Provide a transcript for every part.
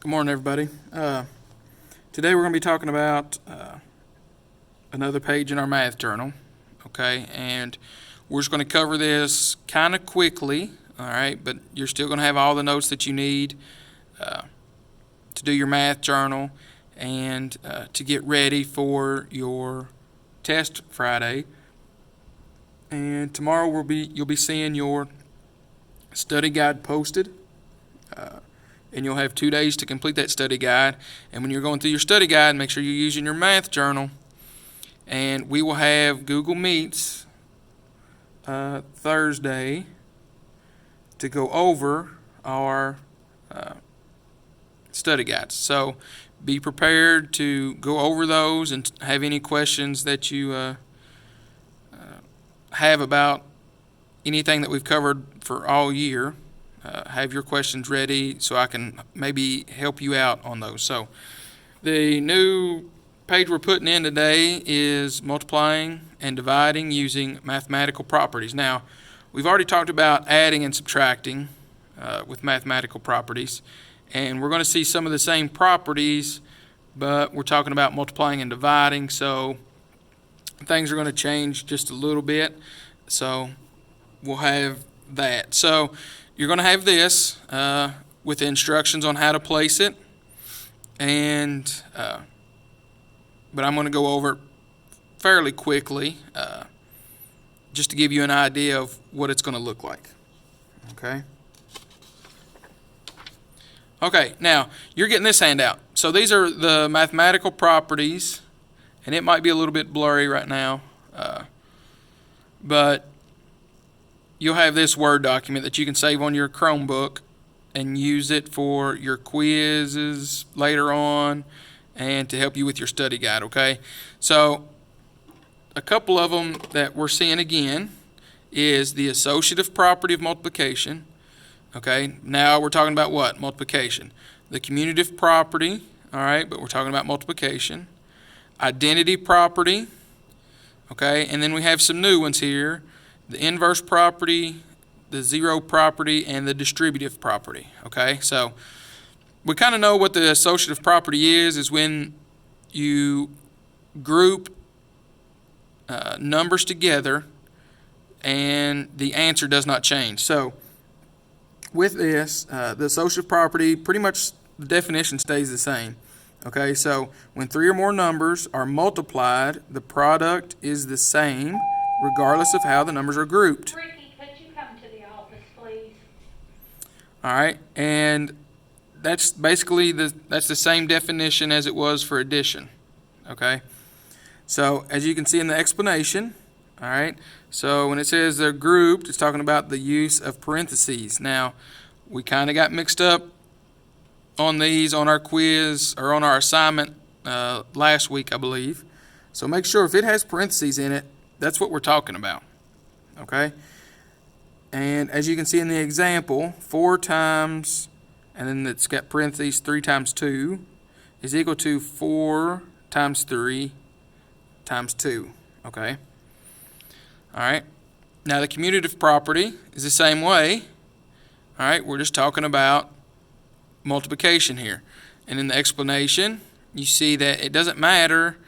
Good morning, everybody. Today we're going to be talking about another page in our math journal, okay? And we're just going to cover this kind of quickly, all right? But you're still going to have all the notes that you need to do your math journal and to get ready for your test Friday. And tomorrow you'll be seeing your study guide posted. And you'll have 2 days to complete that study guide. And when you're going through your study guide, make sure you're using your math journal. And we will have Google Meets Thursday to go over our study guides. So be prepared to go over those and have any questions that you have about anything that we've covered for all year. Have your questions ready so I can maybe help you out on those. So the new page we're putting in today is multiplying and dividing using mathematical properties. Now, we've already talked about adding and subtracting with mathematical properties, and we're going to see some of the same properties, but we're talking about multiplying and dividing, so things are going to change just a little bit. So we'll have that. So you're going to have this with instructions on how to place it, and but I'm going to go over it fairly quickly just to give you an idea of what it's going to look like. Okay, now you're getting this handout. So these are the mathematical properties, and it might be a little bit blurry right now, but you'll have this Word document that you can save on your Chromebook and use it for your quizzes later on and to help you with your study guide, okay? So a couple of them that we're seeing again is the associative property of multiplication, okay? Now we're talking about what? Multiplication. The commutative property, all right, but we're talking about multiplication. Identity property, okay? And then we have some new ones here. The inverse property, the zero property, and the distributive property, okay? So we kind of know what the associative property is when you group numbers together and the answer does not change. So with this, the associative property, pretty much the definition stays the same, okay? So when three or more numbers are multiplied, the product is the same regardless of how the numbers are grouped. Ricky, could you come to the office, please? All right, and that's basically that's the same definition as it was for addition. Okay, so as you can see in the explanation, all right, so when it says they're grouped, it's talking about the use of parentheses. Now, we kind of got mixed up on these on our quiz or on our assignment last week, I believe. So make sure if it has parentheses in it, that's what we're talking about, okay? And as you can see in the example, 4 times, and then it's got parentheses, 3 times 2 is equal to 4 times 3 times 2, okay? All right. Now the commutative property is the same way. All right, we're just talking about multiplication here. And in the explanation, you see that it doesn't matter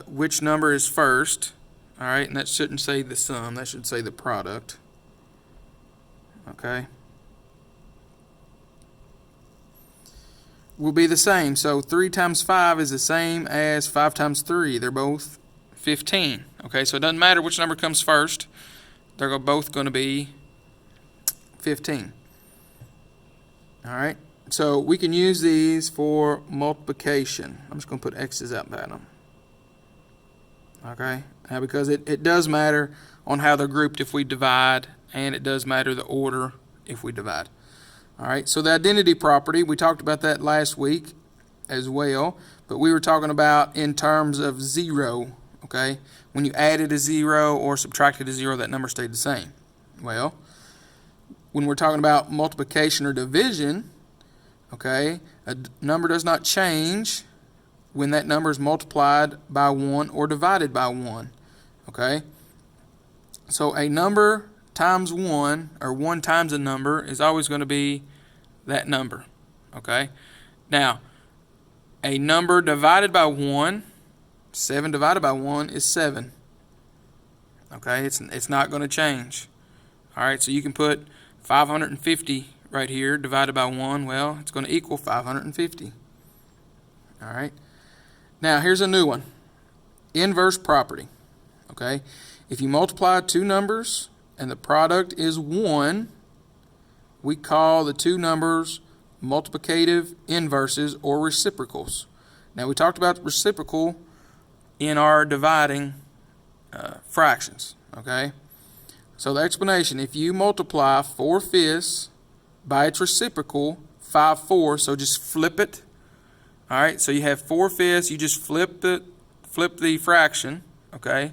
which number is first. All right, and that shouldn't say the sum. That should say the product. Okay. Will be the same. So 3 times 5 is the same as 5 times 3. They're both 15. Okay, so it doesn't matter which number comes first. They're both going to be 15. All right, so we can use these for multiplication. I'm just going to put X's out by them. Okay, now because it does matter on how they're grouped if we divide, and it does matter the order if we divide. All right, so the identity property, we talked about that last week as well, but we were talking about in terms of zero, okay? When you added a zero or subtracted a zero, that number stayed the same. Well, when we're talking about multiplication or division, okay, a number does not change when that number is multiplied by 1 or divided by 1, okay? So a number times 1, or 1 times a number, is always going to be that number, okay? Now, a number divided by 1, 7 divided by 1 is 7. Okay, it's not going to change. All right, so you can put 550 right here divided by 1. Well, it's going to equal 550. All right. Now, here's a new one. Inverse property. Okay, if you multiply two numbers and the product is 1, we call the two numbers multiplicative inverses or reciprocals. Now, we talked about reciprocal in our dividing fractions. Okay, so the explanation: if you multiply 4/5 by its reciprocal, 5/4, so just flip it. All right, so you have 4/5. You just flip the fraction. Okay,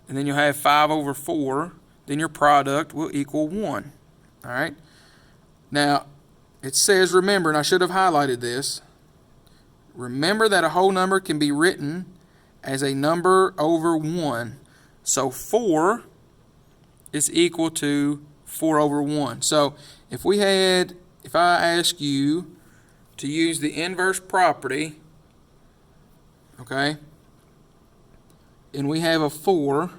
and then you'll have 5/4. Then your product will equal 1. All right. Now, it says, remember, and I should have highlighted this, remember that a whole number can be written as a number over 1. So 4 is equal to 4 over 1. So if I ask you to use the inverse property, okay, and we have a 4,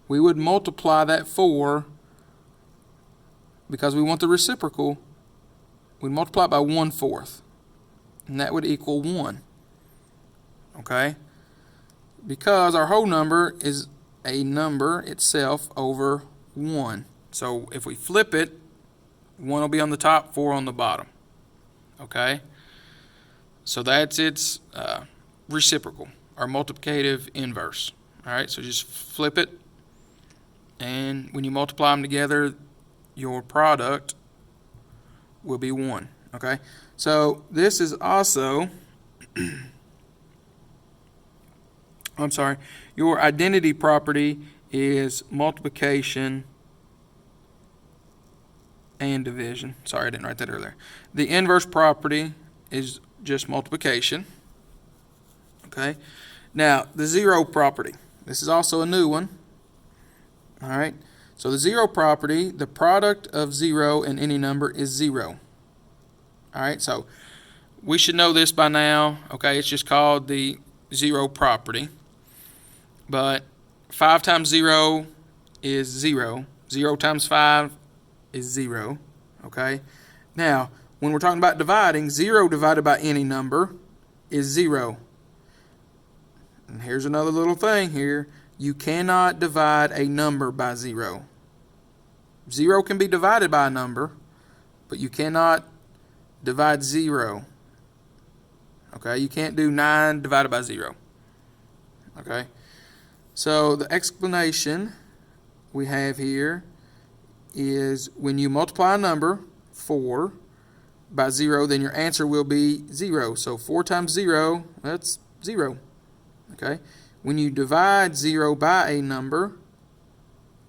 we would multiply that 4, because we want the reciprocal, we'd multiply it by 1/4, and that would equal 1. Okay? Because our whole number is a number itself over 1. So if we flip it, 1 will be on the top, 4 on the bottom. Okay? So that's its reciprocal, or multiplicative inverse. All right, so just flip it, and when you multiply them together, your product will be 1. Okay, so this is also I'm sorry, your identity property is multiplication and division. Sorry, I didn't write that earlier. The inverse property is just multiplication. Okay, now the zero property. This is also a new one. All right, so the zero property, the product of 0 and any number is 0. All right, so we should know this by now. Okay, it's just called the zero property. But 5 times 0 is 0. 0 times 5 is 0. Okay, now when we're talking about dividing, 0 divided by any number is 0. And here's another little thing here. You cannot divide a number by 0. 0 can be divided by a number, but you cannot divide 0. Okay, you can't do 9 divided by 0. Okay, so the explanation we have here is when you multiply a number, 4, by 0, then your answer will be 0. So 4 times 0, that's 0. Okay, when you divide 0 by a number,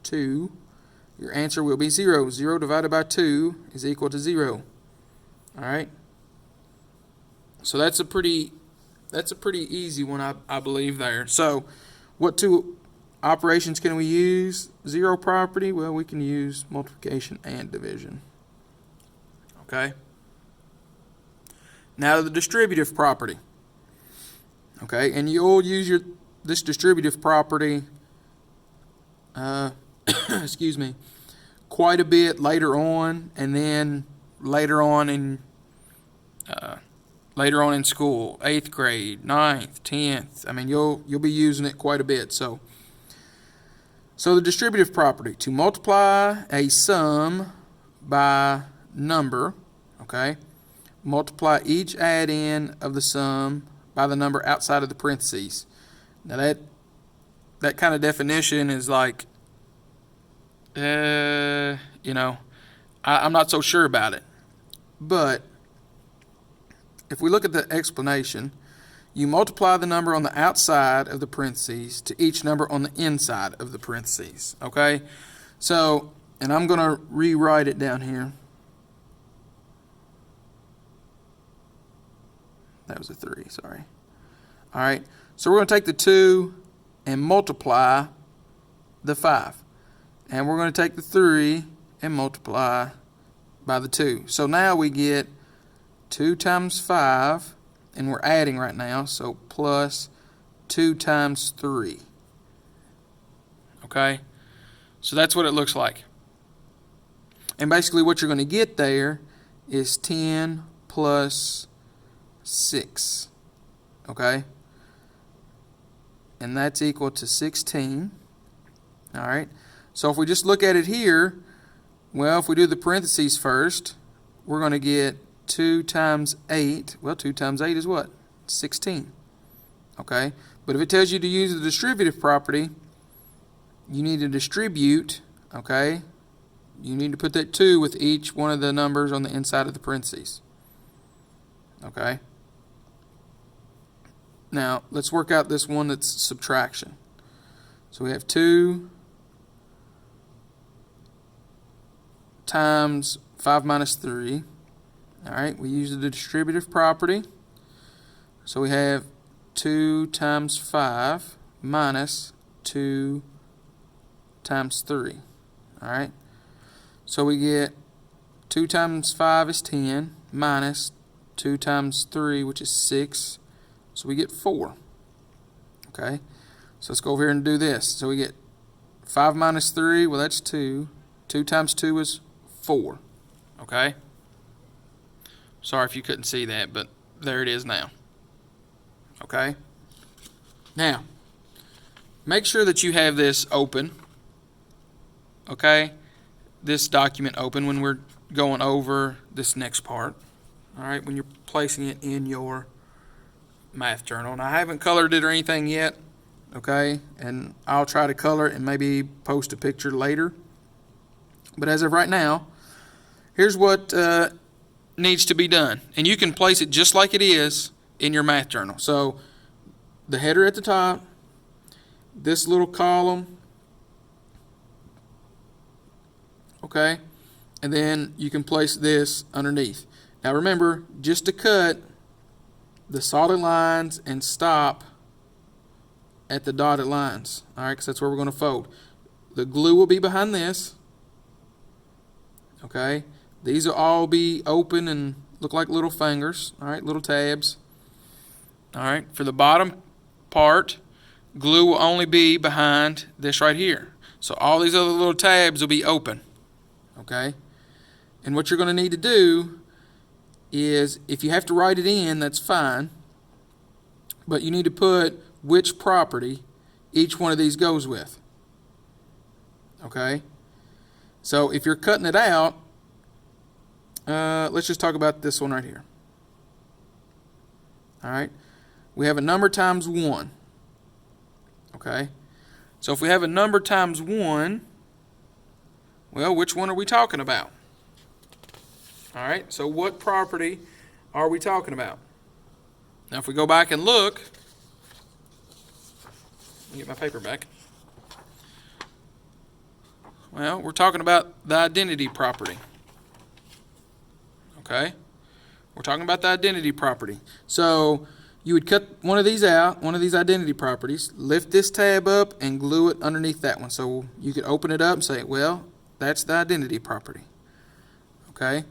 2, your answer will be 0. 0 divided by 2 is equal to 0. All right. So that's a pretty easy one, I believe there. So what two operations can we use? Zero property? Well, we can use multiplication and division. Okay. Now the distributive property. Okay, and you'll use this distributive property excuse me, quite a bit later on, and then later on in school, 8th grade, 9th, 10th. I mean, you'll be using it quite a bit. So the distributive property, to multiply a sum by number, okay, multiply each add-in of the sum by the number outside of the parentheses. Now that kind of definition is like, I'm not so sure about it. But if we look at the explanation, you multiply the number on the outside of the parentheses to each number on the inside of the parentheses. Okay? So, and I'm going to rewrite it down here. That was a 3, sorry. All right, so we're going to take the 2 and multiply the 5. And we're going to take the 3 and multiply by the 2. So now we get 2 times 5, and we're adding right now, so plus 2 times 3. Okay? So that's what it looks like. And basically what you're going to get there is 10 plus 6. Okay? And that's equal to 16. All right? So if we just look at it here, well, if we do the parentheses first, we're going to get 2 times 8. Well, 2 times 8 is what? 16. Okay? But if it tells you to use the distributive property, you need to distribute, okay? You need to put that 2 with each one of the numbers on the inside of the parentheses. Okay? Now, let's work out this one that's subtraction. So we have 2 times 5 minus 3. All right, we use the distributive property. So we have 2 times 5 minus 2 times 3. All right, so we get 2 times 5 is 10 minus 2 times 3, which is 6. So we get 4. Okay, so let's go over here and do this. So we get 5 minus 3, well, that's 2. 2 times 2 is 4. Okay? Sorry if you couldn't see that, but there it is now. Okay? Now, make sure that you have this open. Okay? This document open when we're going over this next part. All right? When you're placing it in your math journal. And I haven't colored it or anything yet. Okay? And I'll try to color it and maybe post a picture later. But as of right now, here's what needs to be done. And you can place it just like it is in your math journal. So the header at the top, this little column, okay, and then you can place this underneath. Now remember, just to cut the solid lines and stop at the dotted lines, all right, because that's where we're going to fold. The glue will be behind this. Okay, these will all be open and look like little fingers, all right, little tabs. All right, for the bottom part, glue will only be behind this right here. So all these other little tabs will be open, okay? And what you're going to need to do is, if you have to write it in, that's fine, but you need to put which property each one of these goes with, okay? So if you're cutting it out, let's just talk about this one right here. All right. We have a number times 1. Okay. So if we have a number times 1, well, which one are we talking about? All right. So what property are we talking about? Now if we go back and look, let me get my paper back. Well, we're talking about the identity property. Okay? We're talking about the identity property. So you would cut one of these out, one of these identity properties, lift this tab up, and glue it underneath that one. So you could open it up and say, well, that's the identity property. Okay?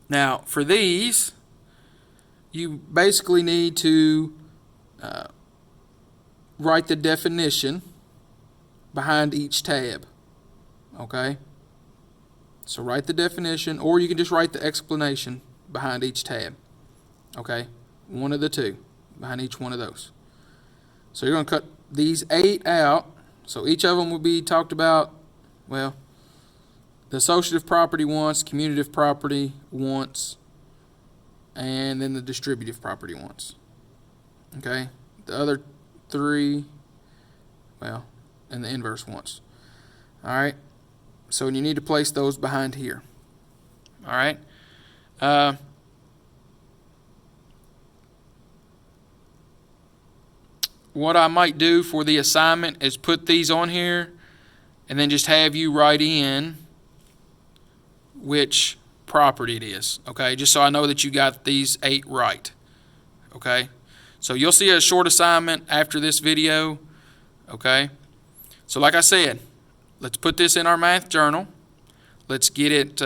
Now, for these, you basically need to write the definition behind each tab. Okay? So write the definition, or you can just write the explanation behind each tab. Okay? One of the two, behind each one of those. So you're going to cut these 8 out. So each of them will be talked about, well, the associative property once, commutative property once, and then the distributive property once. Okay? The other 3, well, and the inverse once. All right? So you need to place those behind here. All right? What I might do for the assignment is put these on here and then just have you write in which property it is. Okay? Just so I know that you got these 8 right. Okay? So you'll see a short assignment after this video. Okay? So like I said, let's put this in our math journal. Let's get it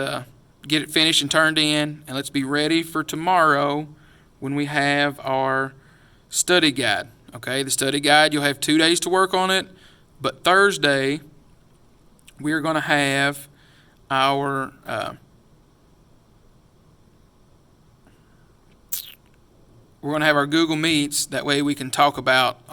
get it finished and turned in, and let's be ready for tomorrow when we have our study guide. Okay, the study guide, you'll have 2 days to work on it, but Thursday we're going to have our Google Meets. That way we can talk about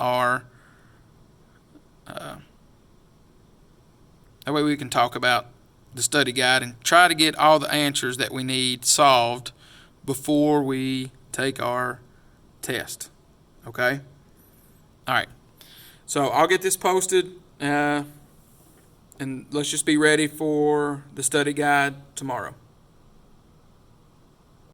the study guide and try to get all the answers that we need solved before we take our test. Okay? All right. So I'll get this posted, and let's just be ready for the study guide tomorrow.